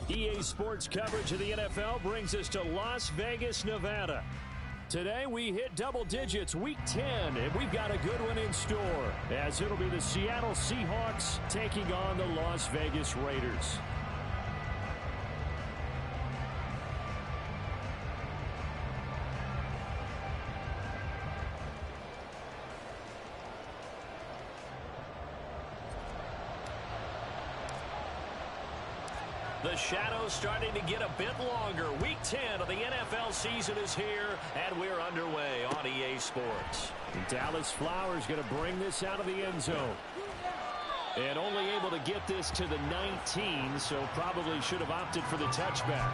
EA Sports coverage of the NFL brings us to Las Vegas, Nevada. Today we hit double digits, week 10, and we've got a good one in store, as it'll be the Seattle Seahawks taking on the Las Vegas Raiders. The shadow's starting to get a bit longer. Week 10 of the NFL season is here, and we're underway on EA Sports. Dallas Flowers going to bring this out of the end zone. And only able to get this to the 19, so probably should have opted for the touchback.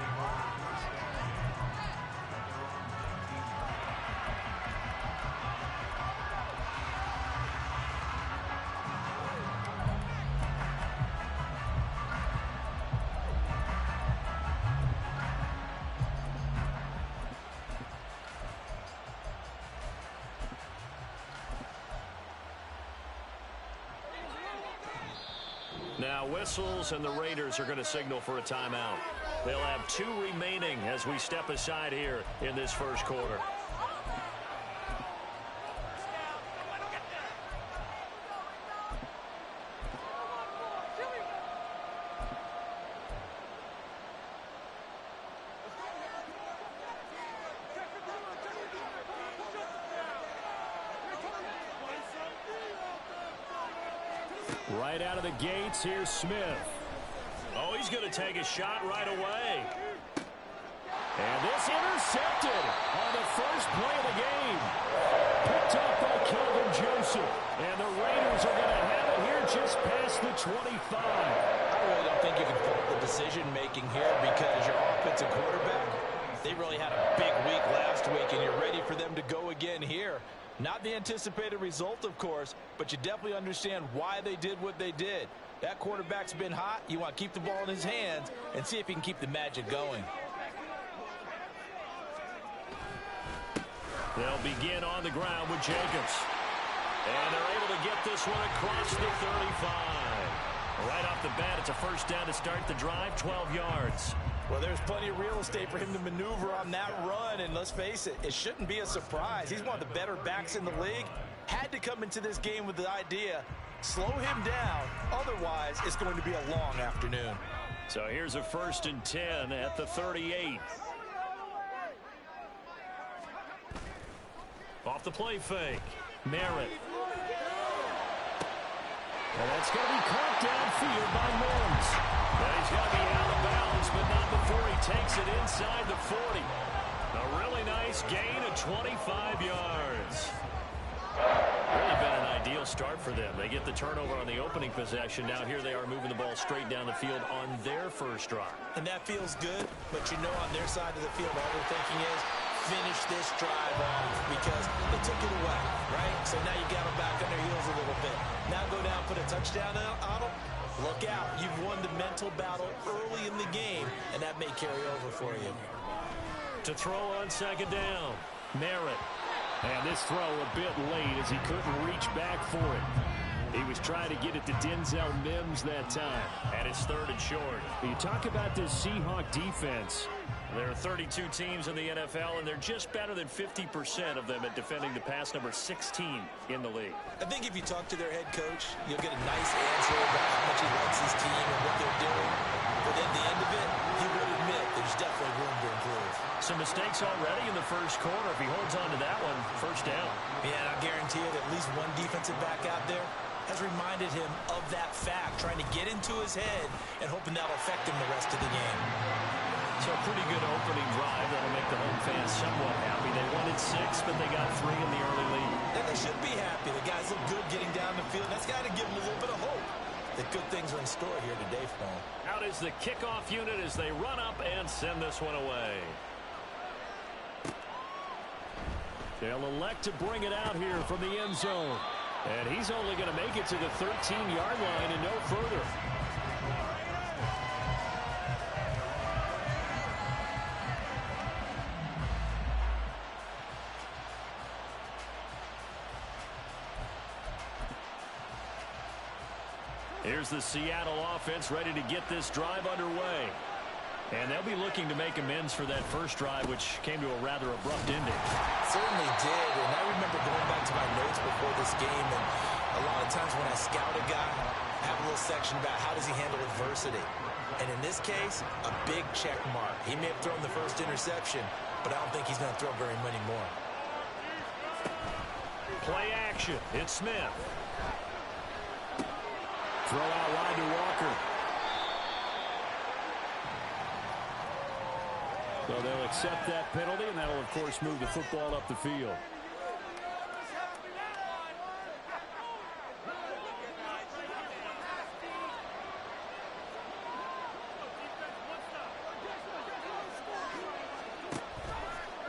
Now whistles, and the Raiders are going to signal for a timeout. They'll have 2 remaining as we step aside here in this first quarter. Right out of the gates, here's Smith. Oh, he's going to take a shot right away. And this intercepted on the first play of the game. Picked up by Kelvin Joseph. And the Raiders are going to have it here just past the 25. I really don't think you can fault the decision-making here because your offensive quarterback, they really had a big week last week, and you're ready for them to go again here. Not the anticipated result, of course, but you definitely understand why they did what they did. That quarterback's been hot. You want to keep the ball in his hands and see if he can keep the magic going. They'll begin on the ground with Jacobs. And they're able to get this one across the 35. Right off the bat, it's a first down to start the drive, 12 yards. Well, there's plenty of real estate for him to maneuver on that run, and let's face it, it shouldn't be a surprise. He's one of the better backs in the league. Had to come into this game with the idea, slow him down, otherwise it's going to be a long afternoon. So here's a 1st and 10 at the 38. Off the play fake, Merritt. And that's going to be caught downfield by Mims. But he's going to be out of bounds, but not before he takes it inside the 40. A really nice gain of 25 yards. Really been an ideal start for them. They get the turnover on the opening possession. Now here they are moving the ball straight down the field on their first drive. And that feels good, but you know on their side of the field all they're thinking is finish this drive off because they took it away, right? So now you got them back on their heels a little bit. Now go down, put a touchdown on them. Look out. You've won the mental battle early in the game, and that may carry over for you. To throw on second down, Merritt. And this throw a bit late as he couldn't reach back for it. He was trying to get it to Denzel Mims that time. And it's 3rd and short. You talk about this Seahawk defense. There are 32 teams in the NFL, and they're just better than 50% of them at defending the pass, number 16 in the league. I think if you talk to their head coach, you'll get a nice answer about how much he likes his team and what they're doing. But at the end of it, he would admit there's definitely room to improve. Some mistakes already in the first quarter. If he holds on to that one, first down. Yeah, and I guarantee you that at least one defensive back out there has reminded him of that fact, trying to get into his head and hoping that'll affect him the rest of the game. So a pretty good opening drive that'll make the home fans somewhat happy. They wanted 6, but they got 3 in the early lead. And they should be happy. The guys look good getting down the field. That's got to give them a little bit of hope that good things are in store here today for them. Out is the kickoff unit as they run up and send this one away. They'll elect to bring it out here from the end zone. And he's only going to make it to the 13-yard line and no further. Here's the Seattle offense ready to get this drive underway. And they'll be looking to make amends for that first drive, which came to a rather abrupt ending. Certainly did, and I remember going back to my notes before this game, and a lot of times when I scout a guy, I have a little section about how does he handle adversity. And in this case, a big check mark. He may have thrown the first interception, but I don't think he's going to throw very many more. Play action. It's Smith. Throw out wide to Walker. So they'll accept that penalty, and that'll, of course, move the football up the field.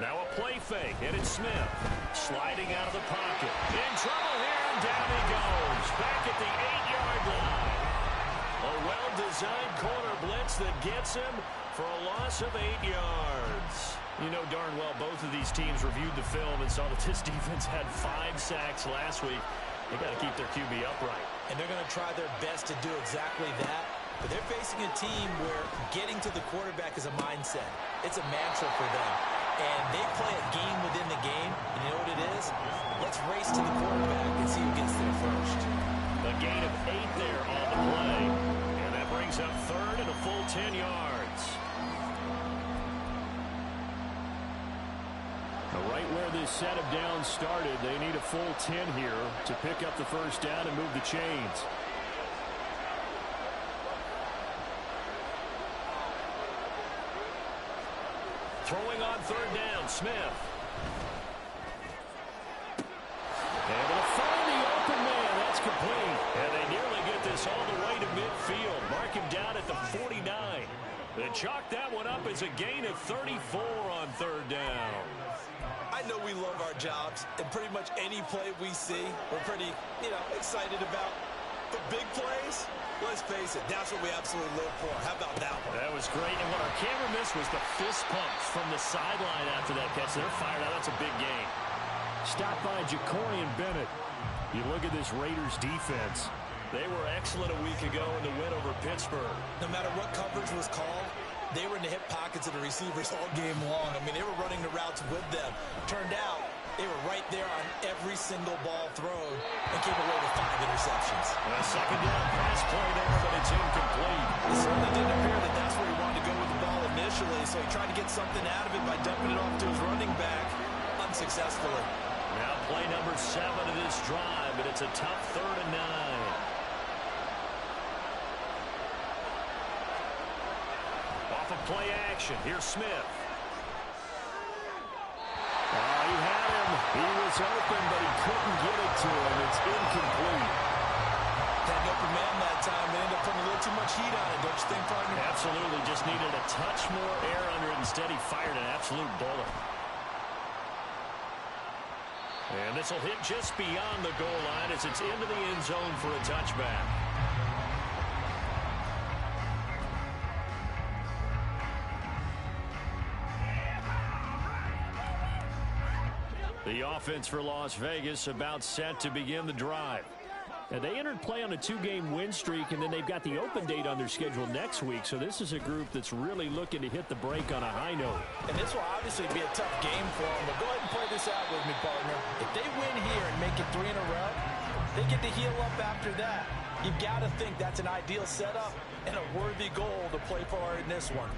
Now a play fake, and it's Smith. Sliding out of the pocket. In trouble here, and down he goes. Back at the 8-yard line. A well-designed corner blitz that gets him for a loss of 8 yards. You know darn well both of these teams reviewed the film and saw that this defense had 5 sacks last week. They got to keep their QB upright. And they're going to try their best to do exactly that. But they're facing a team where getting to the quarterback is a mindset. It's a mantra for them. And they play a game within the game. And you know what it is? Let's race to the quarterback and see who gets there first. A gain of 8 there on the play. And that brings up third and a full 10 yards. Right where this set of downs started, they need a full 10 here to pick up the first down and move the chains. Throwing on third down, Smith. Able to find the open man. That's complete. And they nearly get this all the way to midfield. Mark him down at the 49. They chalk that one up as a gain of 34 on third down. I know we love our jobs, and pretty much any play we see, we're pretty, excited about. But big plays, let's face it, that's what we absolutely live for. How about that one? That was great, and what our camera missed was the fist pumps from the sideline after that catch. They're fired out. That's a big gain. Stopped by Jacorian Bennett. You look at this Raiders defense. They were excellent a week ago in the win over Pittsburgh. No matter what coverage was called, they were in the hip pockets of the receivers all game long. I mean, they were running the routes with them. Turned out, they were right there on every single ball thrown and came away with 5 interceptions. A second down pass play there, but it's incomplete. It certainly didn't appear that that's where he wanted to go with the ball initially, so he tried to get something out of it by dumping it off to his running back unsuccessfully. Now play number 7 of this drive, but it's a tough 3rd and 9. Off of play action, here's Smith. He had him. He was open, but he couldn't get it to him. It's incomplete. Had an open man that time. They ended up putting a little too much heat on it, don't you think, partner? Absolutely. Just needed a touch more air under it. Instead, he fired an absolute bullet. And this will hit just beyond the goal line as it's into the end zone for a touchback. The offense for Las Vegas about set to begin the drive. And they entered play on a 2-game win streak, and then they've got the open date on their schedule next week. So this is a group that's really looking to hit the break on a high note. And this will obviously be a tough game for them. But go ahead and play this out with me, partner. If they win here and make it 3 in a row, they get to heal up after that. You've got to think that's an ideal setup and a worthy goal to play for in this one.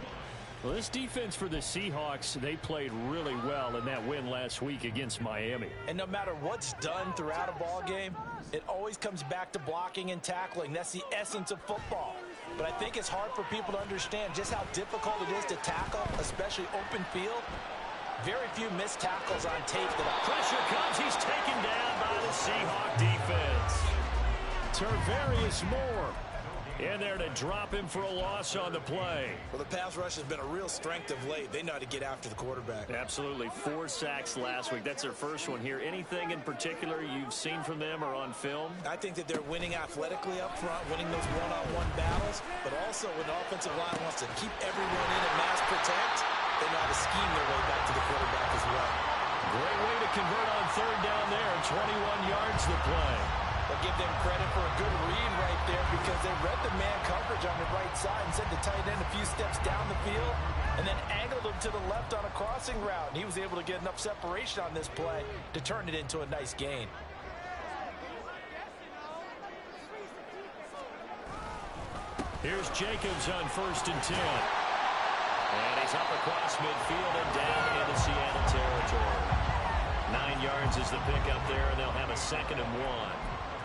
Well, this defense for the Seahawks, they played really well in that win last week against Miami. And no matter what's done throughout a ball game, it always comes back to blocking and tackling. That's the essence of football. But I think it's hard for people to understand just how difficult it is to tackle, especially open field. Very few missed tackles on tape. Pressure comes. He's taken down by the Seahawk defense. Tarvarius Moore in there to drop him for a loss on the play. Well, the pass rush has been a real strength of late. They know how to get after the quarterback. Absolutely. 4 sacks last week. That's their first one here. Anything in particular you've seen from them or on film? I think that they're winning athletically up front, winning those one-on-one battles, but also when the offensive line wants to keep everyone in and mass protect, they know how to scheme their way back to the quarterback as well. Great way to convert on third down there. 21 yards to play. But give them credit for a good read right there because they read the man coverage on the right side and sent the tight end a few steps down the field and then angled him to the left on a crossing route. And he was able to get enough separation on this play to turn it into a nice gain. Here's Jacobs on 1st and 10. And he's up across midfield and down into Seattle territory. 9 yards is the pickup there, and they'll have a 2nd and 1.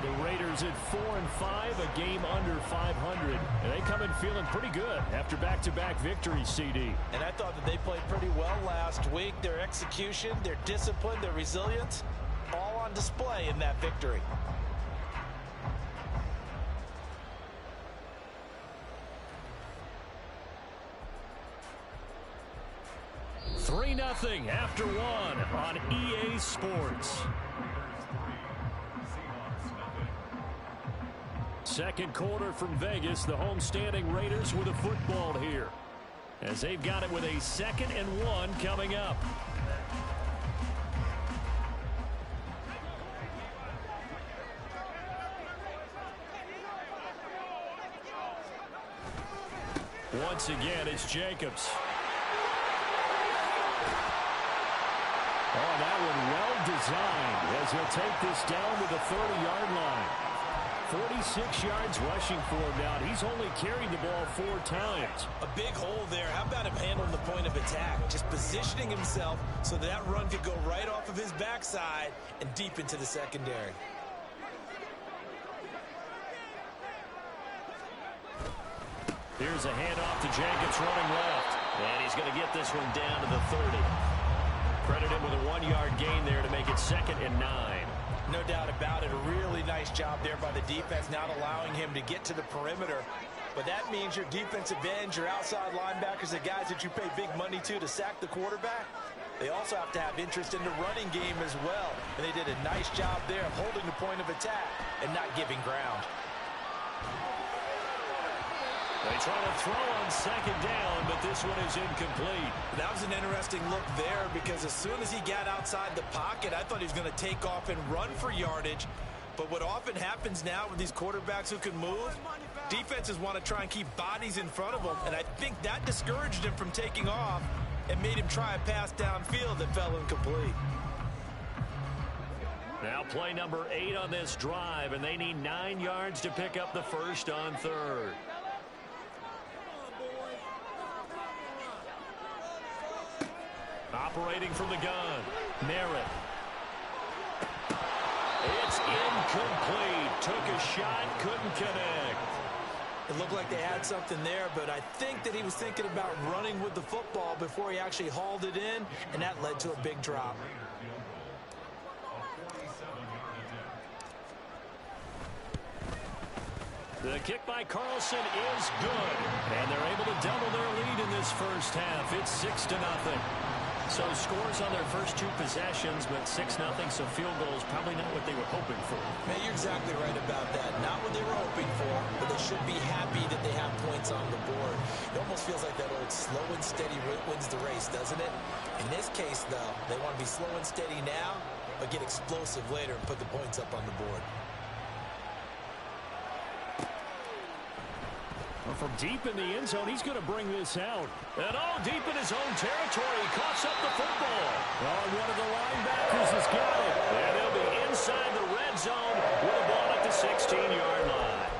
The Raiders at 4-5, a game under 500. And they come in feeling pretty good after back-to-back victories, CD. And I thought that they played pretty well last week. Their execution, their discipline, their resilience, all on display in that victory. 3-0 after 1 on EA Sports. Second quarter from Vegas. The homestanding Raiders with a football here, as they've got it with a 2nd and 1 coming up. Once again, it's Jacobs. Oh, that one well designed as he'll take this down to the 30-yard line. 46 yards rushing for him now. He's only carried the ball 4 times. A big hole there. How about him handling the point of attack? Just positioning himself so that run could go right off of his backside and deep into the secondary. Here's a handoff to Jacobs running left. And he's going to get this one down to the 30. Credit him with a 1-yard gain there to make it 2nd and 9. No doubt about it. A really nice job there by the defense, not allowing him to get to the perimeter. But that means your defensive ends, your outside linebackers, the guys that you pay big money to sack the quarterback, they also have to have interest in the running game as well. And they did a nice job there of holding the point of attack and not giving ground. They try to throw on 2nd down, but this one is incomplete. That was an interesting look there because as soon as he got outside the pocket, I thought he was going to take off and run for yardage. But what often happens now with these quarterbacks who can move, defenses want to try and keep bodies in front of them. And I think that discouraged him from taking off and made him try a pass downfield that fell incomplete. Now play number 8 on this drive, and they need 9 yards to pick up the first on 3rd. Operating from the gun, Merritt. It's incomplete. Took a shot, couldn't connect. It looked like they had something there, but I think that he was thinking about running with the football before he actually hauled it in, and that led to a big drop. The kick by Carlson is good, and they're able to double their lead in this first half. It's 6-0. So scores on their first 2 possessions, but 6-0, so field goal is probably not what they were hoping for. Man, you're exactly right about that. Not what they were hoping for, but they should be happy that they have points on the board. It almost feels like that old slow and steady wins the race, doesn't it? In this case, though, they want to be slow and steady now, but get explosive later and put the points up on the board. From deep in the end zone, he's going to bring this out. And deep in his own territory, he coughs up the football. One of the linebackers has got it. And they'll be inside the red zone with a ball at the 16-yard line.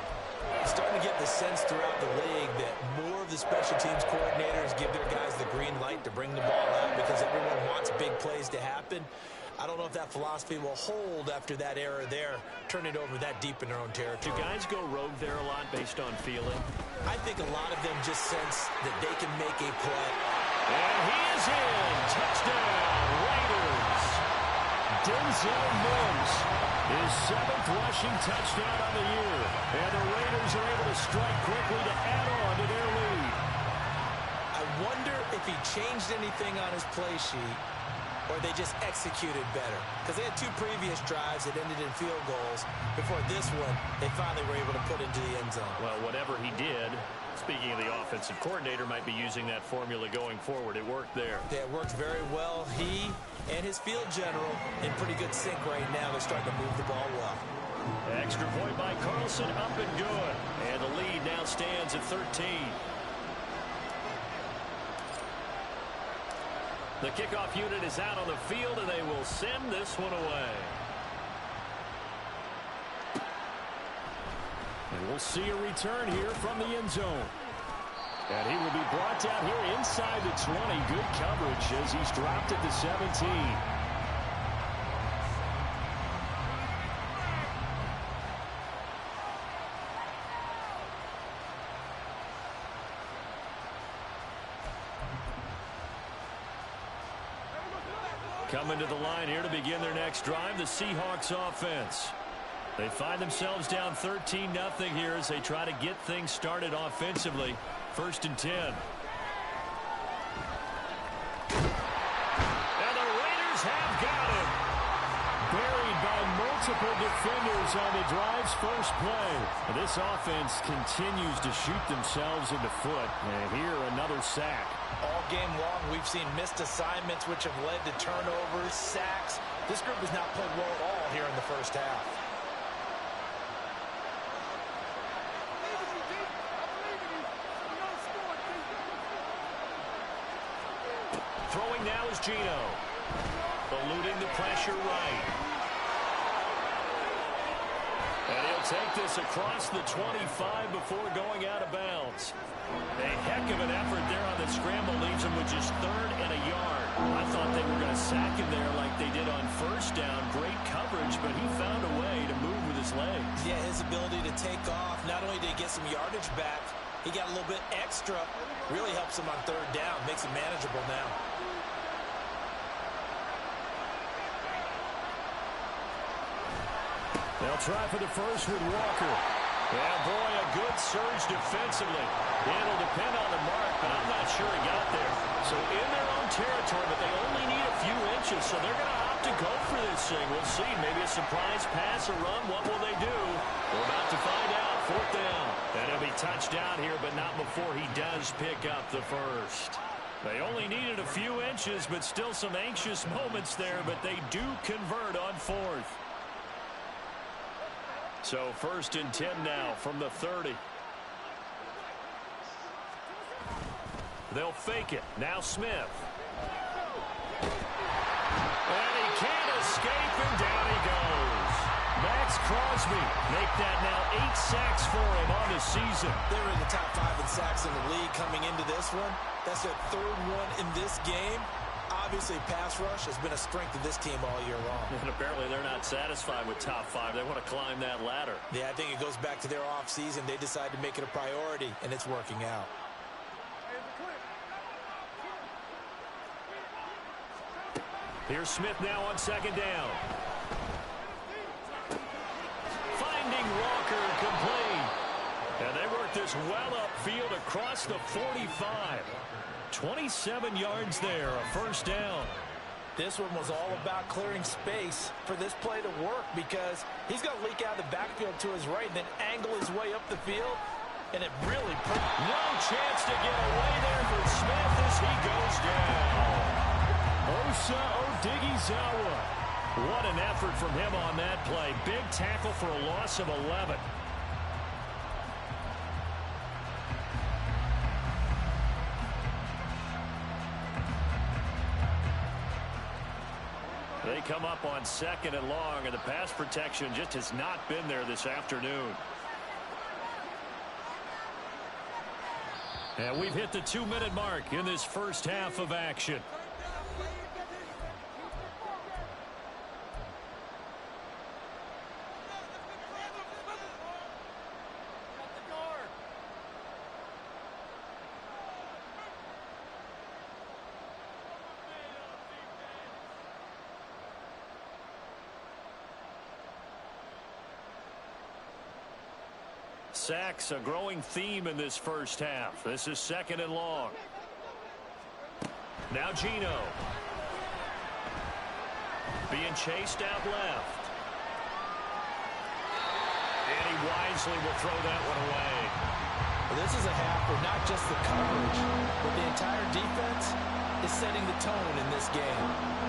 Starting to get the sense throughout the league that more of the special teams coordinators give their guys the green light to bring the ball out because everyone wants big plays to happen. I don't know if that philosophy will hold after that error there, turn it over that deep in their own territory. Do guys go rogue there a lot based on feeling? I think a lot of them just sense that they can make a play. And he is in. Touchdown, Raiders. Denzel Mims, his 7th rushing touchdown on the year. And the Raiders are able to strike quickly to add on to their lead. I wonder if he changed anything on his play sheet or they just executed better. Because they had 2 previous drives that ended in field goals. Before this one, they finally were able to put into the end zone. Well, whatever he did, speaking of the offensive coordinator, might be using that formula going forward. It worked there. Yeah, it worked very well. He and his field general in pretty good sync right now. They're starting to move the ball well. Extra point by Carlson, up and good. And the lead lead now stands at 13. The kickoff unit is out on the field, and they will send this one away. And we'll see a return here from the end zone. And he will be brought down here inside the 20. Good coverage as he's dropped at the 17. Coming to the line here to begin their next drive, the Seahawks offense. They find themselves down 13-0 here as they try to get things started offensively. 1st and 10. And the Raiders have got him. Buried by multiple defenders on the drive's first play. And this offense continues to shoot themselves in the foot. And here, another sack. All game long, we've seen missed assignments which have led to turnovers, sacks. This group has not played well at all here in the first half. Throwing now is Geno. Eluding the pressure right. And he'll take this across the 25 before going out of bounds. A heck of an effort there on the scramble leaves him with just 3rd and a yard. I thought they were going to sack him there like they did on 1st down. Great coverage, but he found a way to move with his legs. Yeah, his ability to take off, not only did he get some yardage back, he got a little bit extra. Really helps him on 3rd down, makes it manageable now. They'll try for the first with Walker. Yeah, boy, a good surge defensively. It'll depend on the mark, but I'm not sure he got there. So in their own territory, but they only need a few inches, so they're going to opt to go for this thing. We'll see. Maybe a surprise pass or run. What will they do? We're about to find out. 4th down. And he'll be touched down here, but not before he does pick up the first. They only needed a few inches, but still some anxious moments there, but they do convert on 4th. So 1st and 10 now from the 30. They'll fake it. Now Smith. And he can't escape, and down he goes. Max Crosby make that now 8 sacks for him on the season. They were in the top 5 in sacks in the league coming into this one. That's their 3rd one in this game. Obviously, pass rush has been a strength of this team all year long. And apparently they're not satisfied with top 5. They want to climb that ladder. Yeah, I think it goes back to their offseason. They decided to make it a priority, and it's working out. Here's Smith now on 2nd down. Finding Walker complete. And they work this well upfield across the 45. 27 yards there, a 1st down. This one was all about clearing space for this play to work because he's going to leak out of the backfield to his right and then angle his way up the field. And it really put no chance to get away there for Smith as he goes down. Osa Odighizuwa. What an effort from him on that play. Big tackle for a loss of 11. They come up on 2nd and long, and the pass protection just has not been there this afternoon. And we've hit the 2-minute mark in this first half of action. Sacks, a growing theme in this first half. This is 2nd and long. Now Geno. Being chased out left. And he wisely will throw that one away. Well, this is a half where not just the coverage, but the entire defense is setting the tone in this game.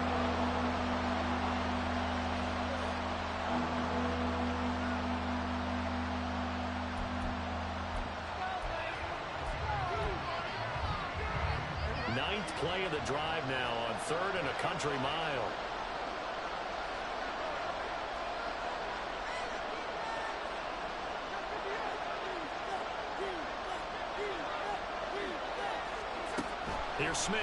9th play of the drive now on 3rd and a country mile. Here's Smith.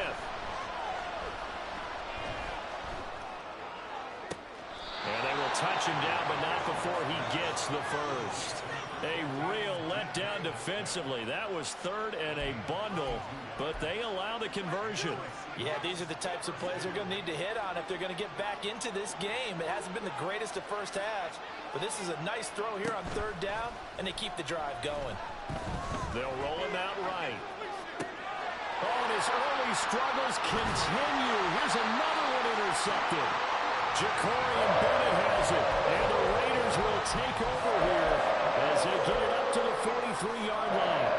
And they will touch him down, but not before he gets the first. A real letdown defensively. That was 3rd and a bundle, but they allow the conversion. Yeah, these are the types of plays they're going to need to hit on if they're going to get back into this game. It hasn't been the greatest of first halves, but this is a nice throw here on 3rd down, and they keep the drive going. They'll roll him out right. Oh, and his early struggles continue. Here's another one intercepted. Ja'Cory Bennett has it, and the Raiders will take over here as they get it up to the 43-yard line.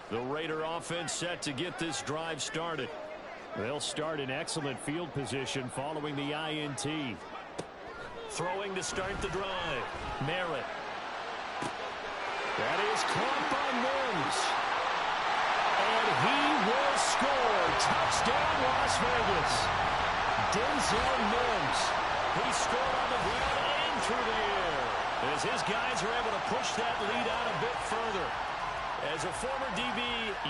The Raider offense set to get this drive started. They'll start in excellent field position following the INT. Throwing to start the drive. Merritt. That is caught by Mims. And he will score. Touchdown, Las Vegas. Denzel Mims. He scored on the ground and through the air, as his guys are able to push that lead out a bit further. As a former DB,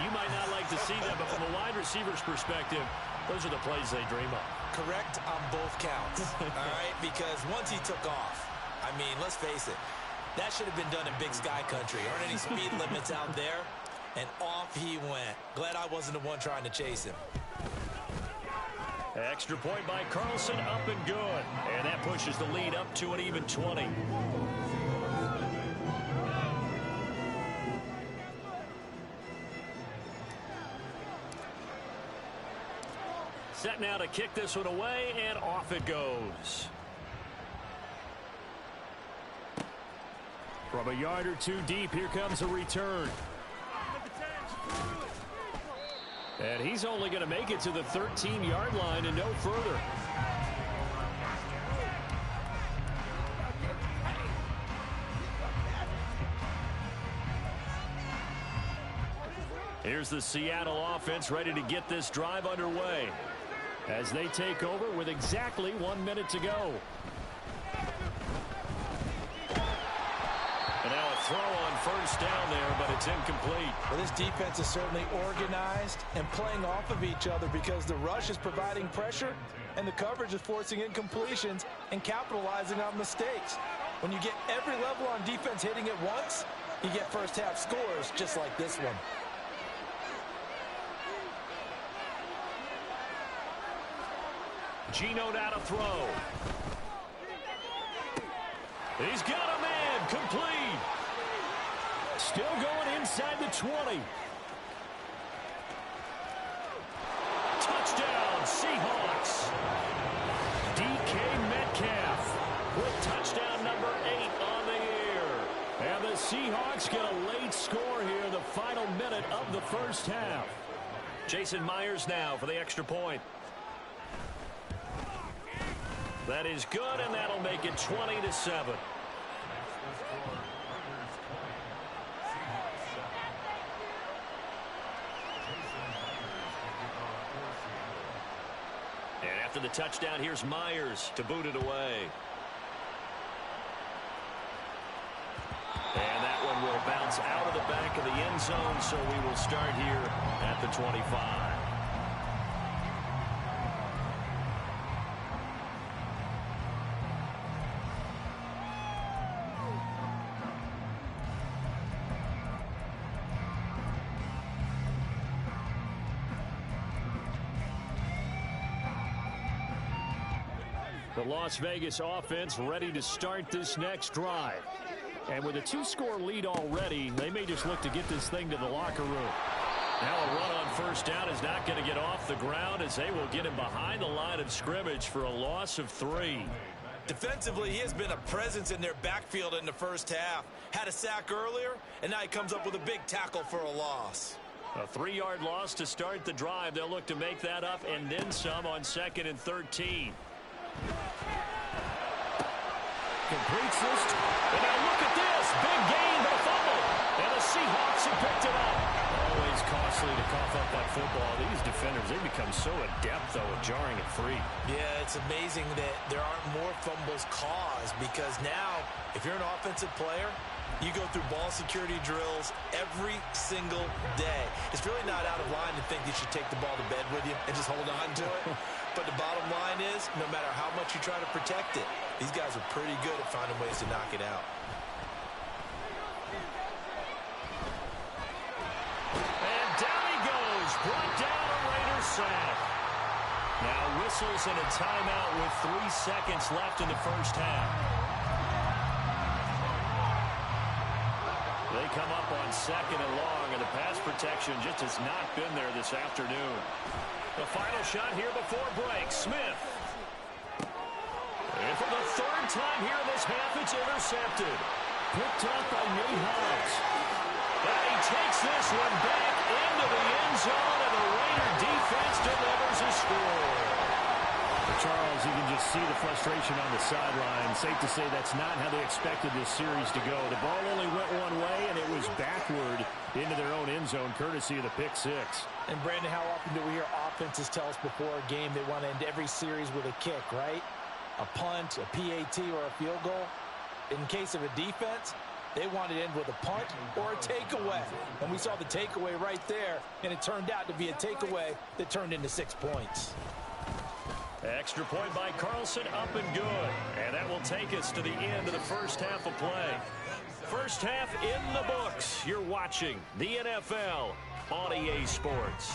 you might not like to see that, but from a wide receiver's perspective, those are the plays they dream of. Correct on both counts, all right? Because once he took off, I mean, let's face it, that should have been done in Big Sky Country. Aren't any speed limits out there? And off he went. Glad I wasn't the one trying to chase him. Extra point by Carlson, up and good. And that pushes the lead up to an even 20. Set now to kick this one away, and off it goes. From a yard or two deep, here comes a return. And he's only going to make it to the 13-yard line and no further. Here's the Seattle offense ready to get this drive underway as they take over with exactly 1 minute to go. And now a throw on first down there, but it's incomplete. Well, this defense is certainly organized and playing off of each other because the rush is providing pressure and the coverage is forcing incompletions and capitalizing on mistakes. When you get every level on defense hitting at once, you get first half scores just like this one. Gino now to throw. He's got a man, complete. Still going inside the 20. Touchdown, Seahawks. DK Metcalf with touchdown number 8 on the year. And the Seahawks get a late score here, the final minute of the first half. Jason Myers now for the extra point. That is good, and that'll make it 20-7. And after the touchdown, here's Myers to boot it away. And that one will bounce out of the back of the end zone, so we will start here at the 25. The Las Vegas offense ready to start this next drive. And with a 2-score lead already, they may just look to get this thing to the locker room. Now a run on first down is not going to get off the ground as they will get him behind the line of scrimmage for a loss of 3. Defensively, he has been a presence in their backfield in the first half. Had a sack earlier, and now he comes up with a big tackle for a loss. A 3-yard loss to start the drive. They'll look to make that up and then some on 2nd and 13. Completes this. And now look at this. Big gain, but a fumble. And the Seahawks have picked it up. Always costly to cough up that football. These defenders, they become so adept, though, at jarring it free. Yeah, it's amazing that there aren't more fumbles caused because now, if you're an offensive player, you go through ball security drills every single day. It's really not out of line to think you should take the ball to bed with you and just hold on to it. But the bottom line is, no matter how much you try to protect it, these guys are pretty good at finding ways to knock it out. And down he goes. Brought down a Raiders sack. Now whistles and a timeout with 3 seconds left in the first half. They come up on 2nd and long, and the pass protection just has not been there this afternoon. The final shot here before break. Smith. And for the 3rd time here in this half, it's intercepted. Picked up by Nate Hobbs. And he takes this one back into the end zone, and the Raider defense delivers a score. Charles, you can just see the frustration on the sideline. Safe to say that's not how they expected this series to go. The ball only went one way, and it was backward into their own end zone, courtesy of the pick six. And, Brandon, how often do we hear offenses tell us before a game they want to end every series with a kick, right? A punt, a PAT, or a field goal. In case of a defense, they want to end with a punt or a takeaway. And we saw the takeaway right there, and it turned out to be a takeaway that turned into 6 points. Extra point by Carlson, up and good. And that will take us to the end of the first half of play. First half in the books. You're watching the NFL on EA Sports.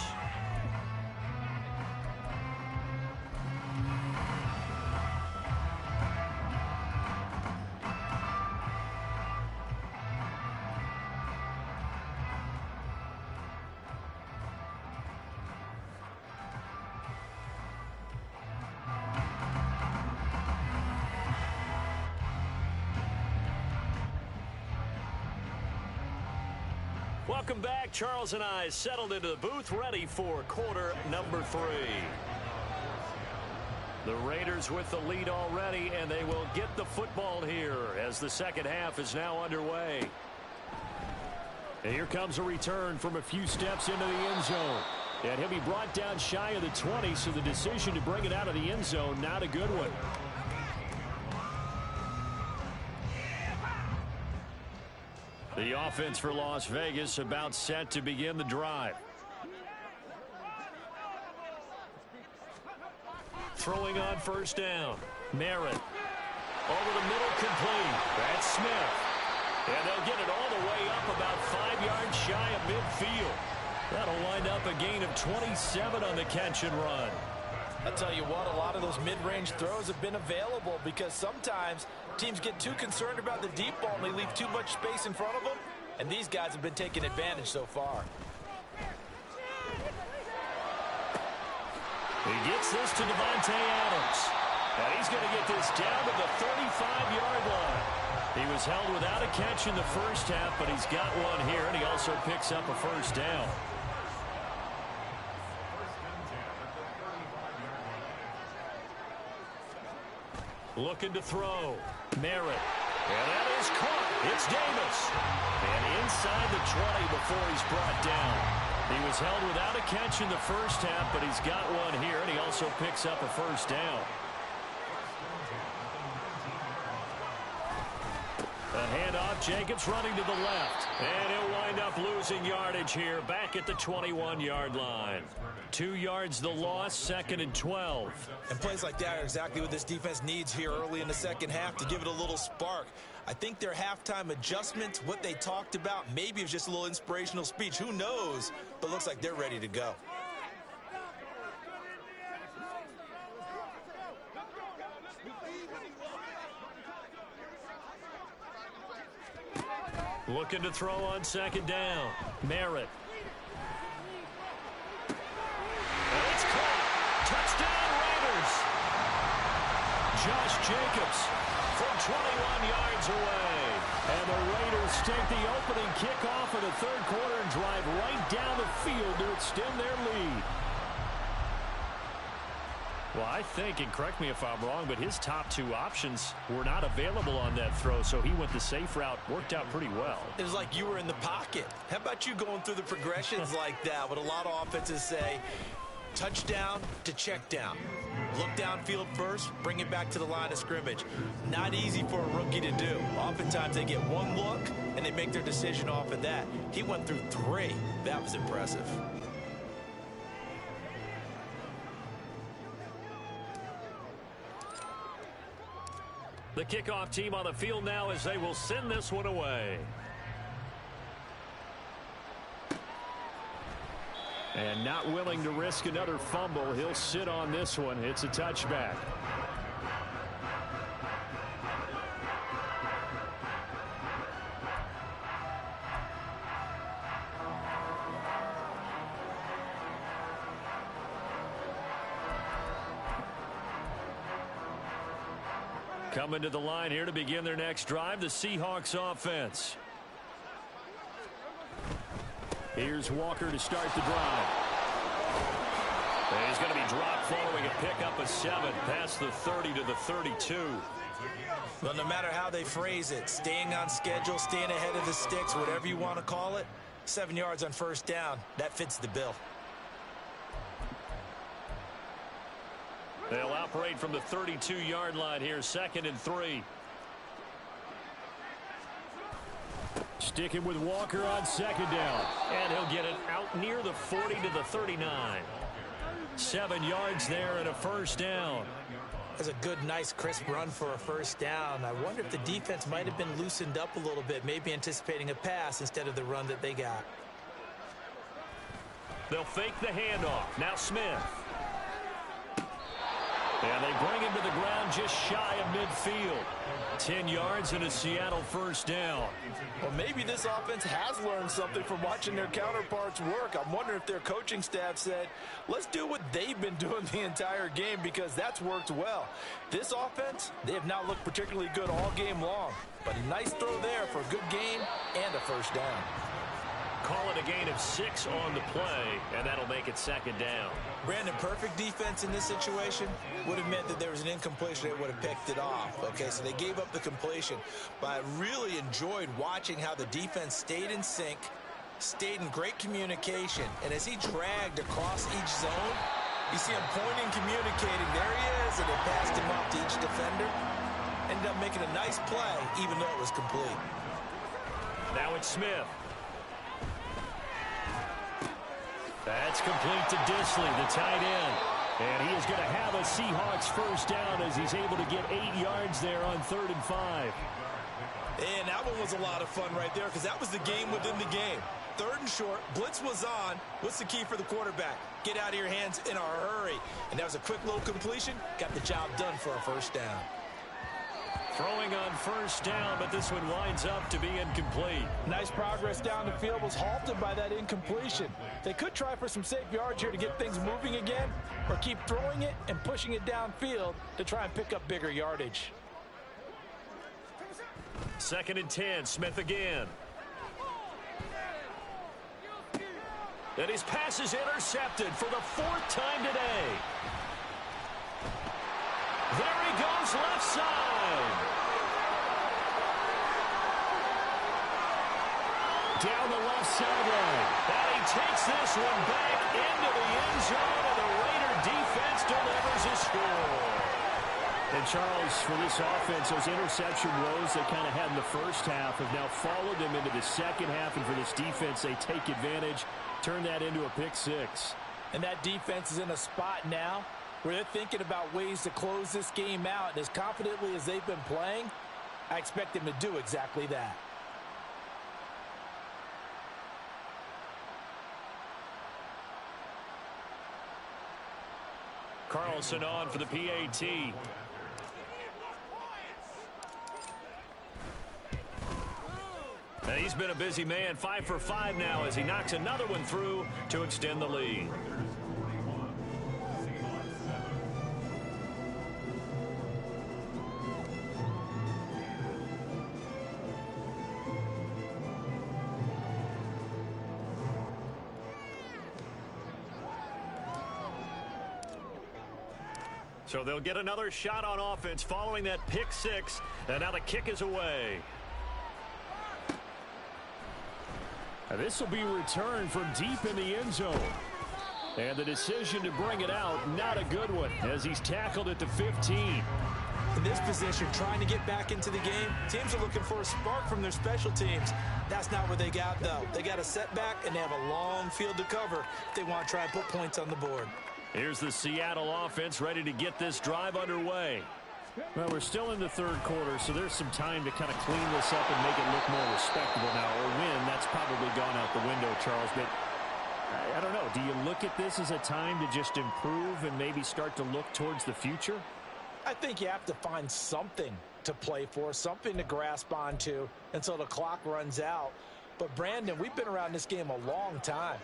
Welcome back. Charles and I settled into the booth, ready for quarter number 3. The Raiders with the lead already, and they will get the football here as the second half is now underway. And here comes a return from a few steps into the end zone. And he'll be brought down shy of the 20, so the decision to bring it out of the end zone, not a good one. The offense for Las Vegas about set to begin the drive. Throwing on first down. Merritt. Over the middle, complete. That's Smith. And they'll get it all the way up about 5 yards shy of midfield. That'll wind up a gain of 27 on the catch and run. I'll tell you what, a lot of those mid-range throws have been available because sometimes teams get too concerned about the deep ball and they leave too much space in front of them, and these guys have been taking advantage so far. He gets this to Devontae Adams. And he's going to get this down to the 35-yard line. He was held without a catch in the first half, but he's got one here, and he also picks up a first down. Looking to throw. Merritt. And that is caught. It's Davis. And inside the 20 before he's brought down. He was held without a catch in the first half, but he's got one here, and he also picks up a first down. A handoff, Jacobs running to the left. And he'll wind up losing yardage here back at the 21-yard line. 2 yards the loss, 2nd and 12. And plays like that are exactly what this defense needs here early in the second half to give it a little spark. I think their halftime adjustments, what they talked about, maybe it's just a little inspirational speech. Who knows? But looks like they're ready to go. Looking to throw on second down. Merritt. And it's caught. Touchdown, Raiders. Josh Jacobs from 21 yards away. And the Raiders take the opening kickoff of the third quarter and drive right down the field field to extend their lead. Well, I think, and correct me if I'm wrong, but his top two options were not available on that throw, so he went the safe route. Worked out pretty well. It was like you were in the pocket. How about you going through the progressions like that? What a lot of offenses say, touchdown to check down. Look downfield first, bring it back to the line of scrimmage. Not easy for a rookie to do. Oftentimes they get one look, and they make their decision off of that. He went through three. That was impressive. The kickoff team on the field now as they will send this one away. And not willing to risk another fumble. He'll sit on this one. It's a touchback. Coming to the line here to begin their next drive, the Seahawks offense. Here's Walker to start the drive. And he's going to be dropped following a pickup of 7 past the 30 to the 32. Well, no matter how they phrase it, staying on schedule, staying ahead of the sticks, whatever you want to call it, 7 yards on first down, that fits the bill. They'll operate from the 32-yard line here, 2nd and 3. Sticking with Walker on 2nd down. And he'll get it out near the 40 to the 39. 7 yards there and a first down. That's a good, nice, crisp run for a first down. I wonder if the defense might have been loosened up a little bit, maybe anticipating a pass instead of the run that they got. They'll fake the handoff. Now Smith. And they bring him to the ground just shy of midfield. 10 yards and a Seattle first down. Well, maybe this offense has learned something from watching their counterparts work. I'm wondering if their coaching staff said, let's do what they've been doing the entire game, because that's worked well. This offense, they have not looked particularly good all game long. But a nice throw there for a good game and a first down. Call it a gain of 6 on the play, and that'll make it 2nd down. Brandon, perfect defense in this situation would have meant that there was an incompletion. They would have picked it off. Okay, so they gave up the completion. But I really enjoyed watching how the defense stayed in sync, stayed in great communication. And as he dragged across each zone, you see him pointing, communicating. There he is, and they passed him off to each defender. Ended up making a nice play, even though it was complete. Now it's Smith. That's complete to Disley, the tight end. And he is going to have a Seahawks first down as he's able to get 8 yards there on 3rd and 5. And that one was a lot of fun right there, because that was the game within the game. 3rd and short, blitz was on. What's the key for the quarterback? Get out of your hands in a hurry. And that was a quick little completion. Got the job done for a first down. Throwing on first down, but this one winds up to be incomplete. Nice progress down the field, was halted by that incompletion. They could try for some safe yards here to get things moving again, or keep throwing it and pushing it downfield to try and pick up bigger yardage. 2nd and 10, Smith again. And his pass is intercepted for the 4th time today. There he goes, left side. Down the left sideline. And he takes this one back into the end zone, and the Raider defense delivers a score. And Charles, for this offense, those interception woes they kind of had in the first half have now followed them into the second half, and for this defense, they take advantage, turn that into a pick 6. And that defense is in a spot now where they're thinking about ways to close this game out. And as confidently as they've been playing, I expect them to do exactly that. Carlson on for the PAT. And he's been a busy man, 5 for 5 now as he knocks another one through to extend the lead. So they'll get another shot on offense following that pick six. And now the kick is away. This will be returned from deep in the end zone. And the decision to bring it out, not a good one, as he's tackled at the 15. In this position, trying to get back into the game, teams are looking for a spark from their special teams. That's not what they got, though. They got a setback, and they have a long field to cover if they want to try and put points on the board. Here's the Seattle offense ready to get this drive underway. Well, we're still in the third quarter, so there's some time to kind of clean this up and make it look more respectable now. Or win, that's probably gone out the window, Charles. But I don't know. Do you look at this as a time to just improve and maybe start to look towards the future? I think you have to find something to play for, something to grasp onto until the clock runs out. But, Brandon, we've been around this game a long time.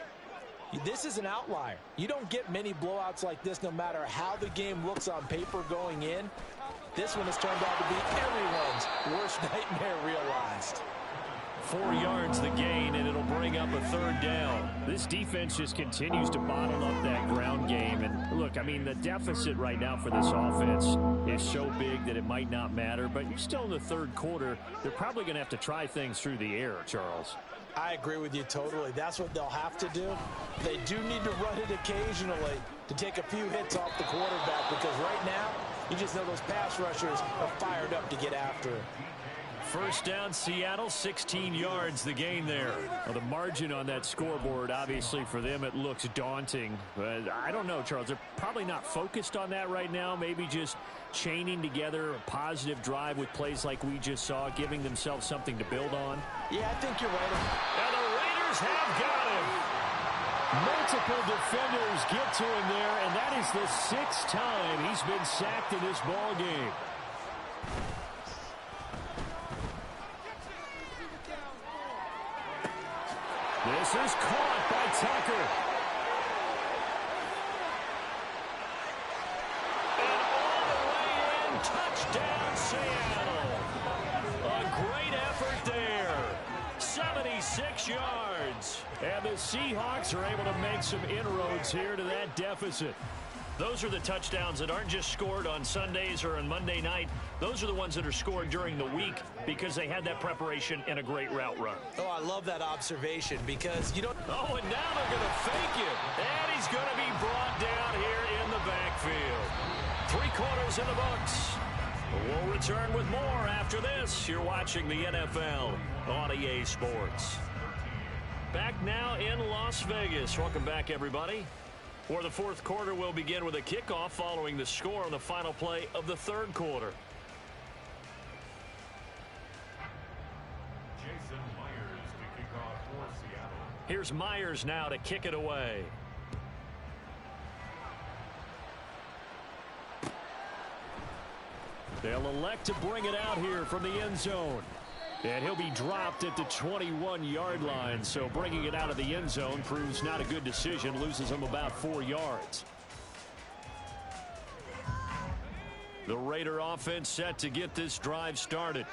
This is an outlier. You don't get many blowouts like this no matter how the game looks on paper going in. This one has turned out to be everyone's worst nightmare realized. 4 yards the gain, and it'll bring up a third down. This defense just continues to bottle up that ground game. And look, I mean, the deficit right now for this offense is so big that it might not matter. But you're still in the third quarter. They're probably going to have to try things through the air, Charles. I agree with you totally. That's what they'll have to do. They do need to run it occasionally to take a few hits off the quarterback, because right now, you just know those pass rushers are fired up to get after it. First down, Seattle, 16 yards, the gain there. Well, the margin on that scoreboard, obviously, for them, it looks daunting. But I don't know, Charles. They're probably not focused on that right now. Maybe just chaining together a positive drive with plays like we just saw, giving themselves something to build on. Yeah, I think you're right. And the Raiders have got him. Multiple defenders get to him there, and that is the 6th time he's been sacked in this ball game. This is caught by Tucker. And all the way in, touchdown Seattle. A great effort there. 76 yards. And the Seahawks are able to make some inroads here to that deficit. Those are the touchdowns that aren't just scored on Sundays or on Monday night. Those are the ones that are scored during the week because they had that preparation and a great route run. Oh, I love that observation because you don't... Oh, and now they're going to fake it. And he's going to be brought down here in the backfield. 3 quarters in the books. We'll return with more after this. You're watching the NFL on EA Sports. Back now in Las Vegas. Welcome back, everybody. For the fourth quarter, we'll begin with a kickoff following the score on the final play of the third quarter. Jason Myers to kick off for Seattle. Here's Myers now to kick it away. They'll elect to bring it out here from the end zone. And he'll be dropped at the 21-yard line, so bringing it out of the end zone proves not a good decision, loses him about 4 yards. The Raider offense set to get this drive started.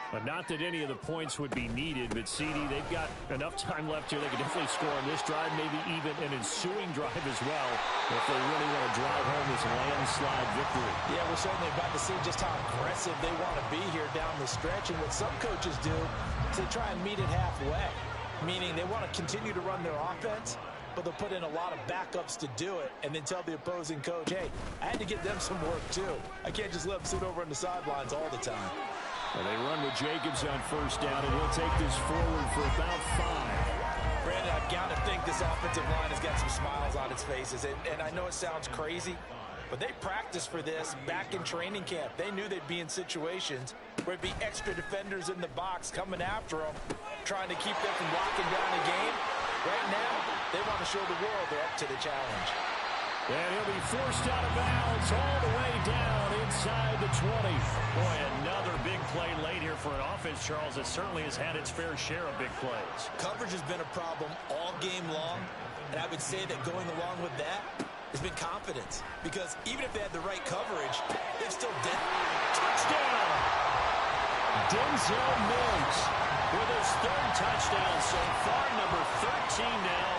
But not that any of the points would be needed, but CD, they've got enough time left here. They can definitely score on this drive, maybe even an ensuing drive as well, if they really want to drive home this landslide victory. Yeah, we're certainly about to see just how aggressive they want to be here down the stretch. And what some coaches do is they try and meet it halfway, meaning they want to continue to run their offense, but they'll put in a lot of backups to do it and then tell the opposing coach, hey, I had to get them some work too. I can't just let them sit over on the sidelines all the time. Well, they run with Jacobs on first down, and he'll take this forward for about 5. Brandon, I've got to think this offensive line has got some smiles on its faces. And I know it sounds crazy, but they practiced for this back in training camp. They knew they'd be in situations where it'd be extra defenders in the box coming after them, trying to keep them from locking down a game. Right now, they want to show the world they're up to the challenge. And he'll be forced out of bounds all the way down inside the 20. Boy, another big play late here for an offense, Charles, that certainly has had its fair share of big plays. Coverage has been a problem all game long, and I would say that going along with that has been confidence. Because even if they had the right coverage, they've still did. Touchdown! Denzel Mims with his 3rd touchdown so far, number 13 now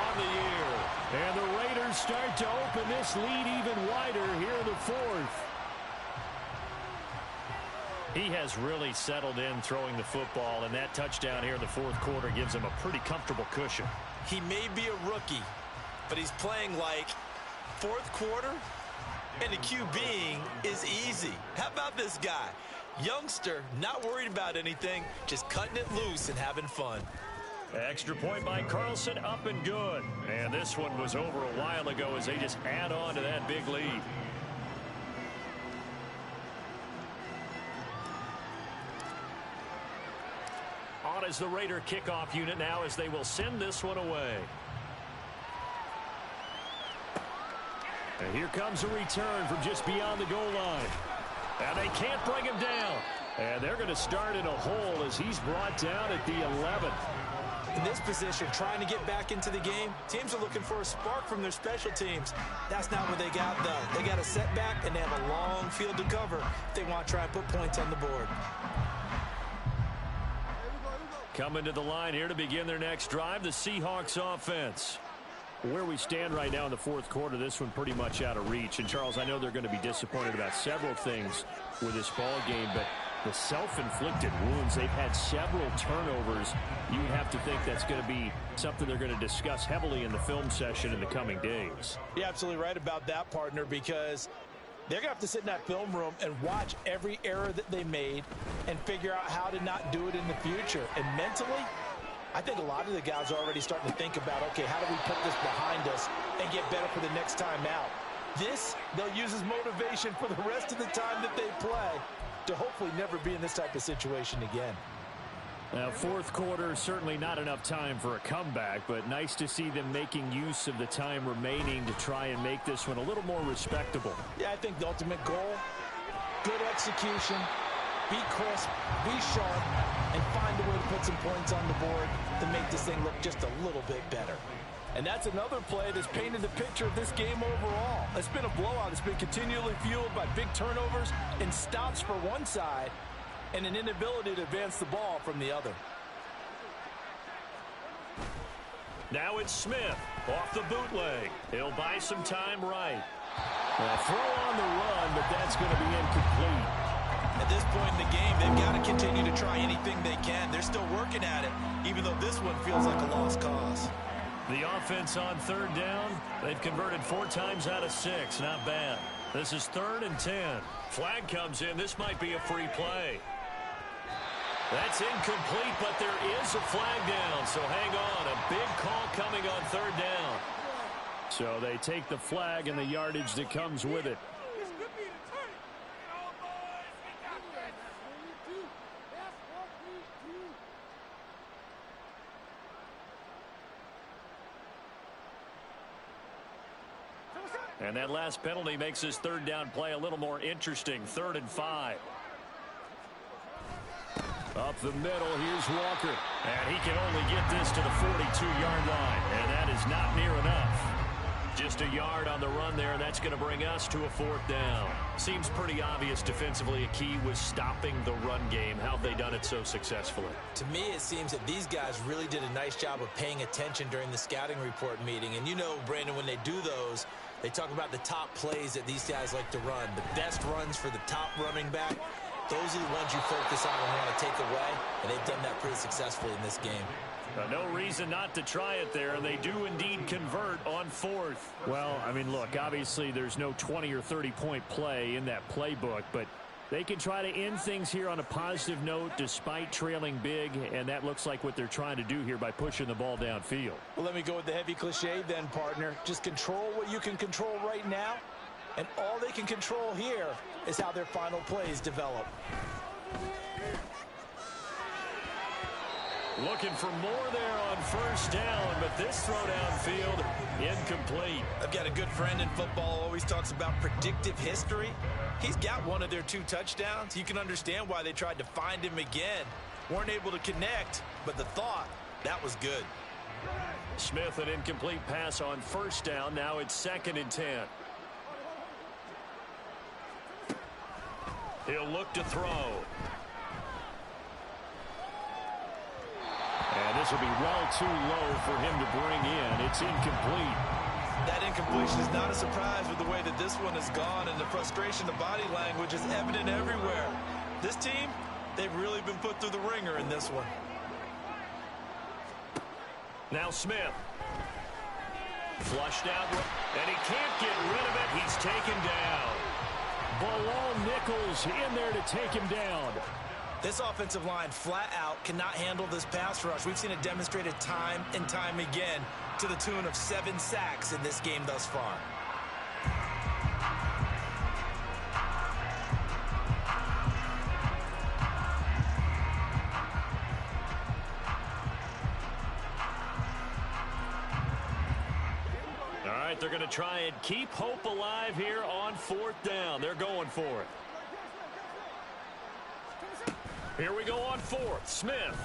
on the year. And the Raiders turnovers start to open this lead even wider here in the fourth. He has really settled in throwing the football, and that touchdown here in the fourth quarter gives him a pretty comfortable cushion. He may be a rookie, but he's playing like fourth quarter, and the QBing is easy. How about this guy? Youngster, not worried about anything, just cutting it loose and having fun. Extra point by Carlson, up and good. And this one was over a while ago as they just add on to that big lead. On is the Raider kickoff unit now as they will send this one away. And here comes a return from just beyond the goal line. And they can't bring him down. And they're going to start in a hole as he's brought down at the 11th. In this position, trying to get back into the game, teams are looking for a spark from their special teams. That's not what they got, though. They got a setback, and they have a long field to cover if they want to try and put points on the board. Coming to the line here to begin their next drive, the Seahawks offense. Where we stand right now in the fourth quarter, this one pretty much out of reach. And, Charles, I know they're going to be disappointed about several things with this ball game, but the self-inflicted wounds, they've had several turnovers. You would have to think that's going to be something they're going to discuss heavily in the film session in the coming days. You're absolutely right about that, partner, because they're going to have to sit in that film room and watch every error that they made and figure out how to not do it in the future. And mentally, I think a lot of the guys are already starting to think about, okay, how do we put this behind us and get better for the next time out? This, they'll use as motivation for the rest of the time that they play to hopefully never be in this type of situation again. Now, fourth quarter, certainly not enough time for a comeback, but nice to see them making use of the time remaining to try and make this one a little more respectable. Yeah, I think the ultimate goal, good execution, be crisp, be sharp, and find a way to put some points on the board to make this thing look just a little bit better. And that's another play that's painted the picture of this game overall. It's been a blowout. It's been continually fueled by big turnovers and stops for one side and an inability to advance the ball from the other. Now it's Smith off the bootleg. He'll buy some time right. A throw on the run, but that's going to be incomplete. At this point in the game, they've got to continue to try anything they can. They're still working at it, even though this one feels like a lost cause. The offense on third down, they've converted 4 times out of 6. Not bad. This is 3rd and 10. Flag comes in. This might be a free play. That's incomplete, but there is a flag down, so hang on. A big call coming on 3rd down. So they take the flag and the yardage that comes with it. And that last penalty makes his 3rd down play a little more interesting. 3rd and 5. Up the middle, here's Walker. And he can only get this to the 42-yard line. And that is not near enough. Just a yard on the run there, and that's going to bring us to a 4th down. Seems pretty obvious defensively a key was stopping the run game. How have they done it so successfully? To me, it seems that these guys really did a nice job of paying attention during the scouting report meeting. And you know, Brandon, when they do those, they talk about the top plays that these guys like to run. The best runs for the top running back. Those are the ones you focus on and want to take away. And they've done that pretty successfully in this game. No reason not to try it there, and they do indeed convert on 4th. Well, I mean, look, obviously there's no 20 or 30-point play in that playbook, but they can try to end things here on a positive note despite trailing big, and that looks like what they're trying to do here by pushing the ball downfield. Well, let me go with the heavy cliche then, partner. Just control what you can control right now, and all they can control here is how their final plays develop. Looking for more there on 1st down, but this throw downfield incomplete. I've got a good friend in football, always talks about predictive history. He's got one of their 2 touchdowns. You can understand why they tried to find him again. Weren't able to connect, but the thought, that was good. Smith, an incomplete pass on 1st down. Now it's 2nd and 10. He'll look to throw. And this will be well too low for him to bring in. It's incomplete. That incompletion is not a surprise with the way that this one has gone, and the frustration, the body language is evident everywhere. This team, they've really been put through the ringer in this one. Now Smith. Flushed out, and he can't get rid of it. He's taken down. Bilal Nichols in there to take him down. This offensive line flat out cannot handle this pass rush. We've seen it demonstrated time and time again to the tune of 7 sacks in this game thus far. All right, they're going to try and keep hope alive here on 4th down. They're going for it. Here we go on 4th. Smith.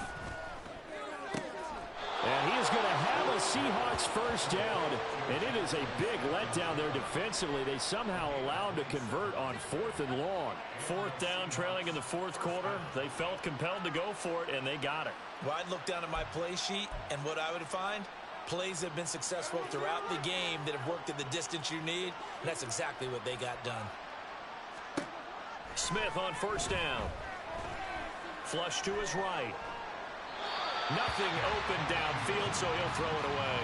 And he is going to have a Seahawks first down. And it is a big letdown there defensively. They somehow allowed to convert on 4th and long. 4th down, trailing in the 4th quarter. They felt compelled to go for it, and they got it. Well, I'd look down at my play sheet, and what I would find, plays have been successful throughout the game that have worked at the distance you need, and that's exactly what they got done. Smith on 1st down. Flush to his right. Nothing open downfield, so he'll throw it away.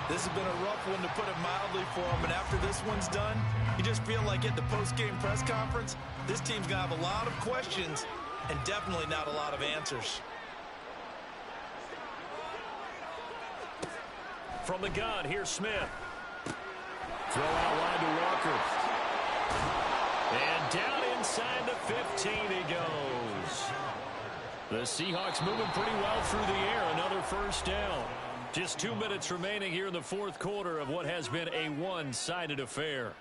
This has been a rough one, to put it mildly, for him. And after this one's done, you just feel like at the post-game press conference, this team's going to have a lot of questions and definitely not a lot of answers. From the gun, here's Smith. Throw out wide to Walker. And down inside the 15 he goes. The Seahawks moving pretty well through the air. Another first down. Just 2 minutes remaining here in the 4th quarter of what has been a one-sided affair.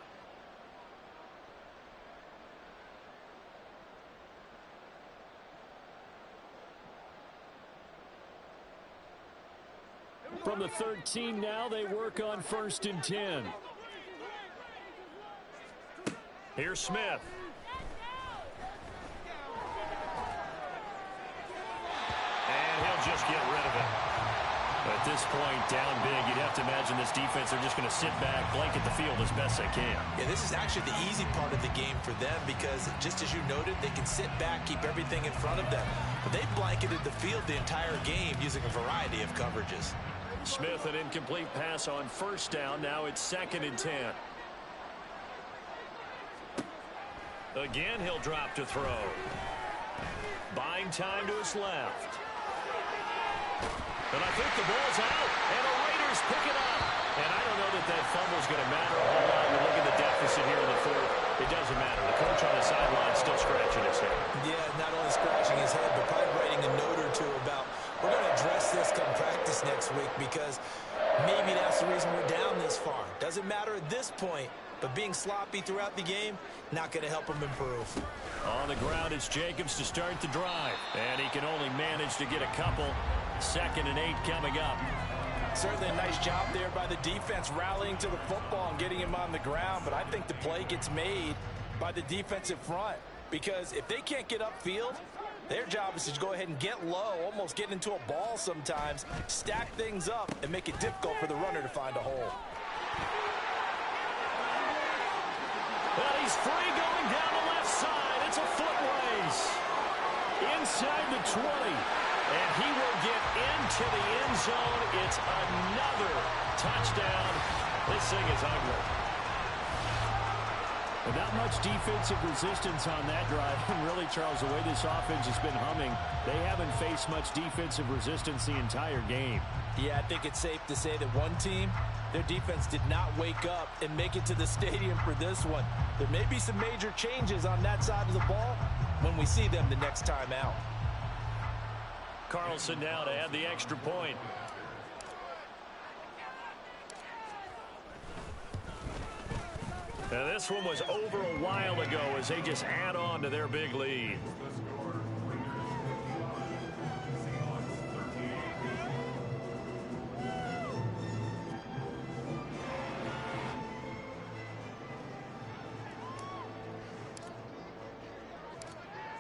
From the 13 now, they work on 1st and 10. Here's Smith. Just get rid of it. At this point, down big, you'd have to imagine this defense are just going to sit back, blanket the field as best they can. Yeah, this is actually the easy part of the game for them because, just as you noted, they can sit back, keep everything in front of them. But they've blanketed the field the entire game using a variety of coverages. Smith, an incomplete pass on 1st down. Now it's 2nd and 10. Again, he'll drop to throw. Buying time to his left. But I think the ball's out, and the Raiders pick it up. And I don't know that that fumble's going to matter a whole lot. You look at the deficit here in the 4th. It doesn't matter. The coach on the sideline still scratching his head. Yeah, not only scratching his head, but probably writing a note or two about, we're going to address this come practice next week because maybe that's the reason we're down this far. Doesn't matter at this point, but being sloppy throughout the game, not going to help him improve. On the ground, it's Jacobs to start the drive. And he can only manage to get a couple. 2nd and 8 coming up. Certainly a nice job there by the defense rallying to the football and getting him on the ground, but I think the play gets made by the defensive front because if they can't get upfield, their job is to go ahead and get low, almost get into a ball sometimes, stack things up, and make it difficult for the runner to find a hole. Well, he's free going down the left side. It's a foot race. Inside the 20. And he will get into the end zone. It's another touchdown. This thing is ugly. And not much defensive resistance on that drive. And really, Charles, the way this offense has been humming, they haven't faced much defensive resistance the entire game. Yeah, I think it's safe to say that one team, their defense did not wake up and make it to the stadium for this one. There may be some major changes on that side of the ball when we see them the next time out. Carlson now to add the extra point. Now this one was over a while ago as they just add on to their big lead.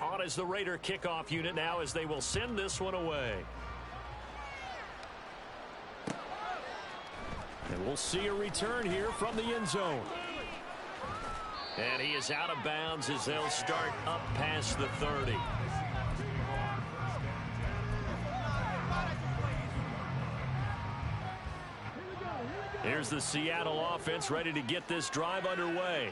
On is the Raider kickoff unit now as they will send this one away. And we'll see a return here from the end zone. And he is out of bounds as they'll start up past the 30. Here's the Seattle offense ready to get this drive underway.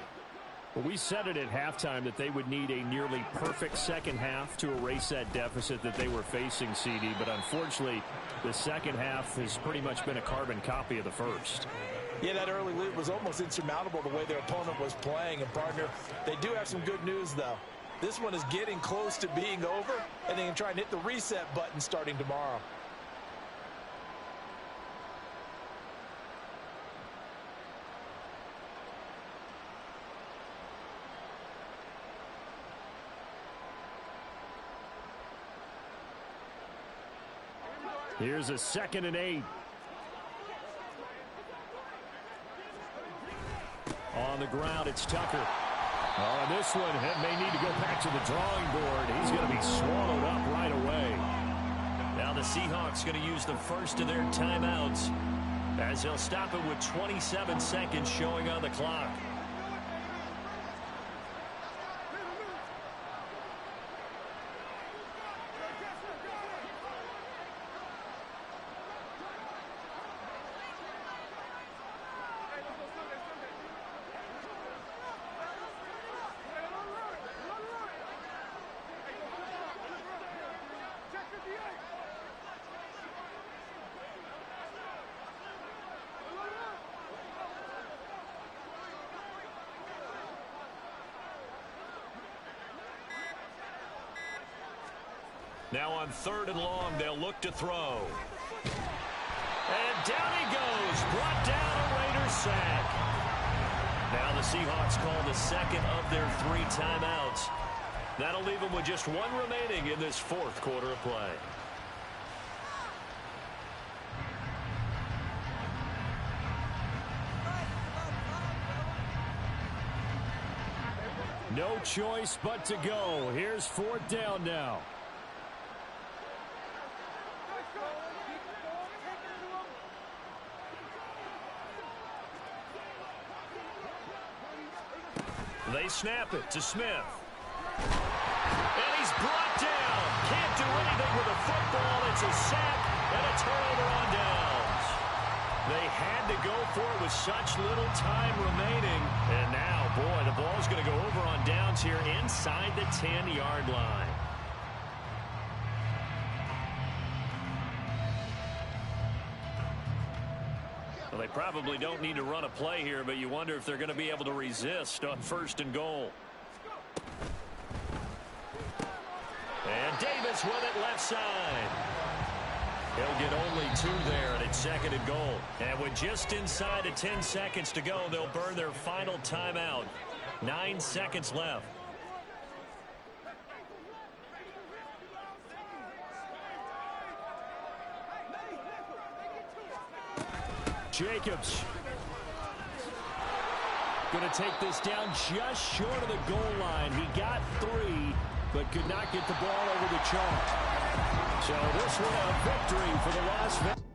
Well, we said it at halftime that they would need a nearly perfect second half to erase that deficit that they were facing, CD. But unfortunately, the second half has pretty much been a carbon copy of the first. Yeah, that early lead was almost insurmountable the way their opponent was playing. And, partner, they do have some good news, though. This one is getting close to being over, and they can try and hit the reset button starting tomorrow. Here's a 2nd and 8. On the ground, it's Tucker. Oh, this one may need to go back to the drawing board. He's going to be swallowed up right away. Now the Seahawks going to use the first of their timeouts as they'll stop it with 27 seconds showing on the clock. Now on 3rd and long, they'll look to throw. And down he goes. Brought down a Raider sack. Now the Seahawks call the second of their 3 timeouts. That'll leave them with just 1 remaining in this 4th quarter of play. No choice but to go. Here's 4th down now. They snap it to Smith. And he's brought down. Can't do anything with a football. It's a sack and a turnover on downs. They had to go for it with such little time remaining. And now, boy, the ball's going to go over on downs here inside the 10-yard line. Well, they probably don't need to run a play here, but you wonder if they're going to be able to resist on 1st and goal. And Davis with it left side. He'll get only 2 there, and it's 2nd and goal. And with just inside of 10 seconds to go, they'll burn their final timeout. 9 seconds left. Jacobs going to take this down just short of the goal line. He got 3, but could not get the ball over the chalk. So this one a victory for the Las Vegas.